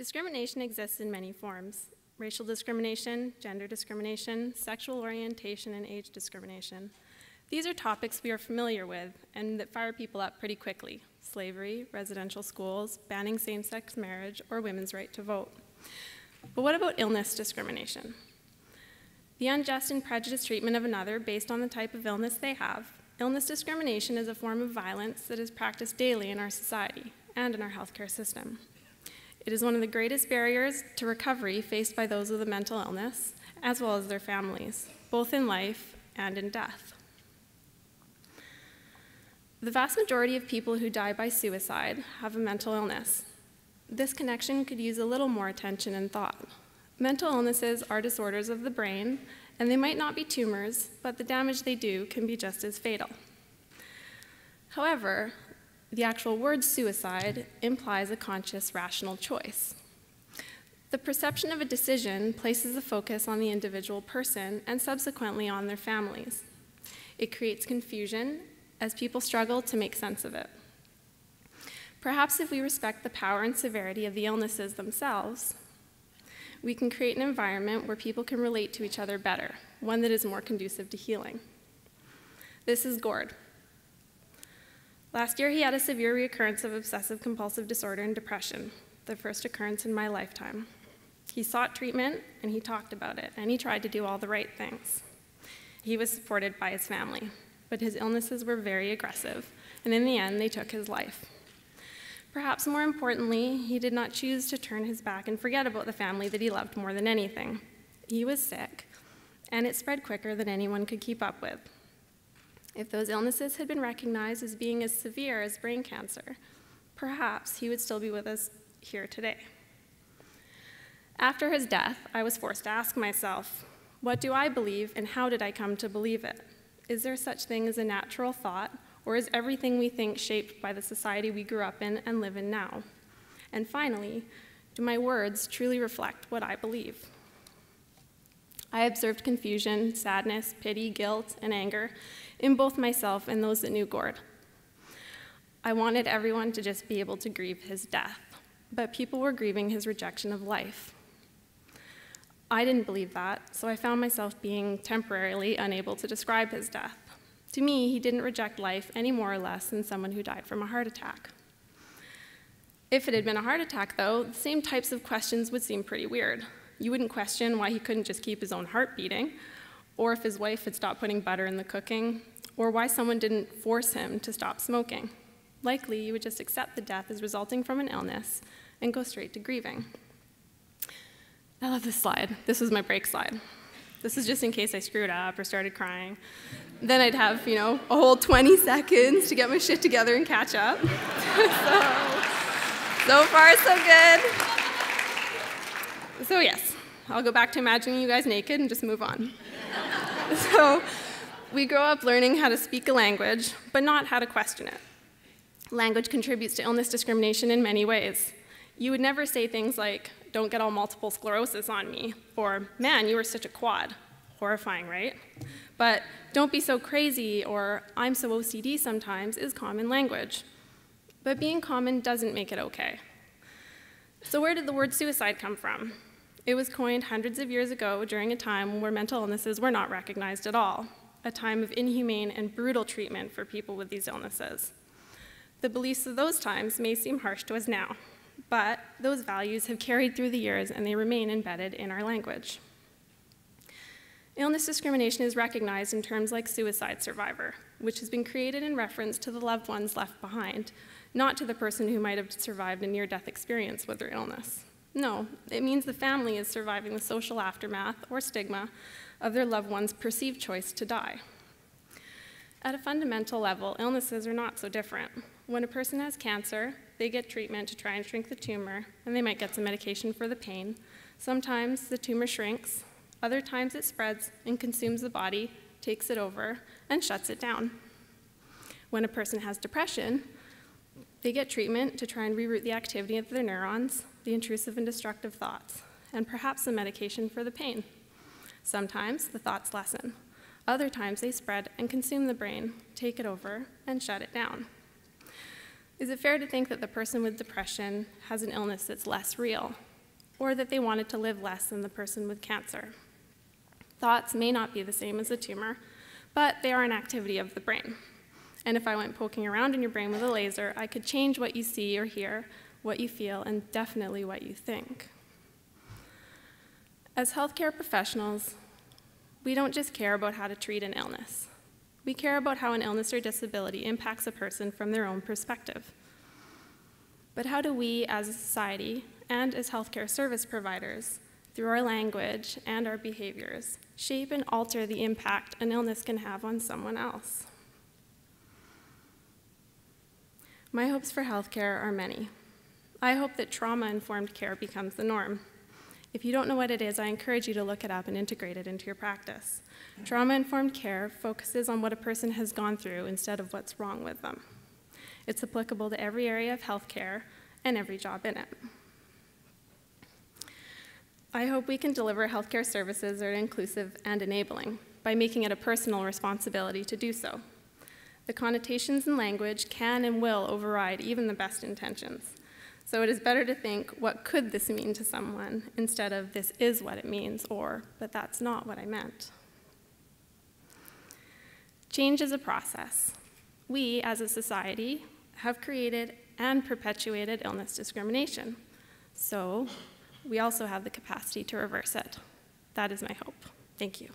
Discrimination exists in many forms: racial discrimination, gender discrimination, sexual orientation, and age discrimination. These are topics we are familiar with and that fire people up pretty quickly: slavery, residential schools, banning same-sex marriage, or women's right to vote. But what about illness discrimination? The unjust and prejudiced treatment of another based on the type of illness they have. Illness discrimination is a form of violence that is practiced daily in our society and in our healthcare system. It is one of the greatest barriers to recovery faced by those with a mental illness, as well as their families, both in life and in death. The vast majority of people who die by suicide have a mental illness. This connection could use a little more attention and thought. Mental illnesses are disorders of the brain, and they might not be tumors, but the damage they do can be just as fatal. However, the actual word suicide implies a conscious, rational choice. The perception of a decision places the focus on the individual person and subsequently on their families. It creates confusion as people struggle to make sense of it. Perhaps if we respect the power and severity of the illnesses themselves, we can create an environment where people can relate to each other better, one that is more conducive to healing. This is Gored. Last year, he had a severe reoccurrence of obsessive-compulsive disorder and depression, the first occurrence in my lifetime. He sought treatment, and he talked about it, and he tried to do all the right things. He was supported by his family, but his illnesses were very aggressive, and in the end, they took his life. Perhaps more importantly, he did not choose to turn his back and forget about the family that he loved more than anything. He was sick, and it spread quicker than anyone could keep up with. If those illnesses had been recognized as being as severe as brain cancer, perhaps he would still be with us here today. After his death, I was forced to ask myself, what do I believe and how did I come to believe it? Is there such thing as a natural thought, or is everything we think shaped by the society we grew up in and live in now? And finally, do my words truly reflect what I believe? I observed confusion, sadness, pity, guilt, and anger in both myself and those that knew Gored. I wanted everyone to just be able to grieve his death, but people were grieving his rejection of life. I didn't believe that, so I found myself being temporarily unable to describe his death. To me, he didn't reject life any more or less than someone who died from a heart attack. If it had been a heart attack, though, the same types of questions would seem pretty weird. You wouldn't question why he couldn't just keep his own heart beating, or if his wife had stopped putting butter in the cooking, or why someone didn't force him to stop smoking. Likely, you would just accept the death as resulting from an illness and go straight to grieving. I love this slide. This was my break slide. This is just in case I screwed up or started crying. Then I'd have, a whole 20 seconds to get my shit together and catch up. So far, so good. So yes, I'll go back to imagining you guys naked and just move on. So we grow up learning how to speak a language, but not how to question it. Language contributes to illness discrimination in many ways. You would never say things like, "Don't get all multiple sclerosis on me," or "Man, you were such a quad." Horrifying, right? But "Don't be so crazy," or "I'm so OCD sometimes" is common language. But being common doesn't make it okay. So where did the word suicide come from? It was coined hundreds of years ago during a time where mental illnesses were not recognized at all, a time of inhumane and brutal treatment for people with these illnesses. The beliefs of those times may seem harsh to us now, but those values have carried through the years and they remain embedded in our language. Illness discrimination is recognized in terms like suicide survivor, which has been created in reference to the loved ones left behind, not to the person who might have survived a near-death experience with their illness. No, it means the family is surviving the social aftermath or stigma of their loved one's perceived choice to die. At a fundamental level, illnesses are not so different. When a person has cancer, they get treatment to try and shrink the tumor, and they might get some medication for the pain. Sometimes the tumor shrinks, other times it spreads and consumes the body, takes it over, and shuts it down. When a person has depression, they get treatment to try and reroute the activity of their neurons, the intrusive and destructive thoughts, and perhaps some medication for the pain. Sometimes the thoughts lessen. Other times they spread and consume the brain, take it over, and shut it down. Is it fair to think that the person with depression has an illness that's less real? or that they wanted to live less than the person with cancer. Thoughts may not be the same as a tumor, but they are an activity of the brain. And if I went poking around in your brain with a laser, I could change what you see or hear, what you feel, and definitely what you think. As healthcare professionals, we don't just care about how to treat an illness. We care about how an illness or disability impacts a person from their own perspective. But how do we, as a society, and as healthcare service providers, through our language and our behaviors, shape and alter the impact an illness can have on someone else? My hopes for healthcare are many. I hope that trauma-informed care becomes the norm. If you don't know what it is, I encourage you to look it up and integrate it into your practice. Trauma-informed care focuses on what a person has gone through instead of what's wrong with them. It's applicable to every area of healthcare and every job in it. I hope we can deliver healthcare services that are inclusive and enabling by making it a personal responsibility to do so. The connotations in language can and will override even the best intentions. So it is better to think, what could this mean to someone, instead of this is what it means, or but that's not what I meant. Change is a process. We, as a society, have created and perpetuated illness discrimination. So we also have the capacity to reverse it. That is my hope. Thank you.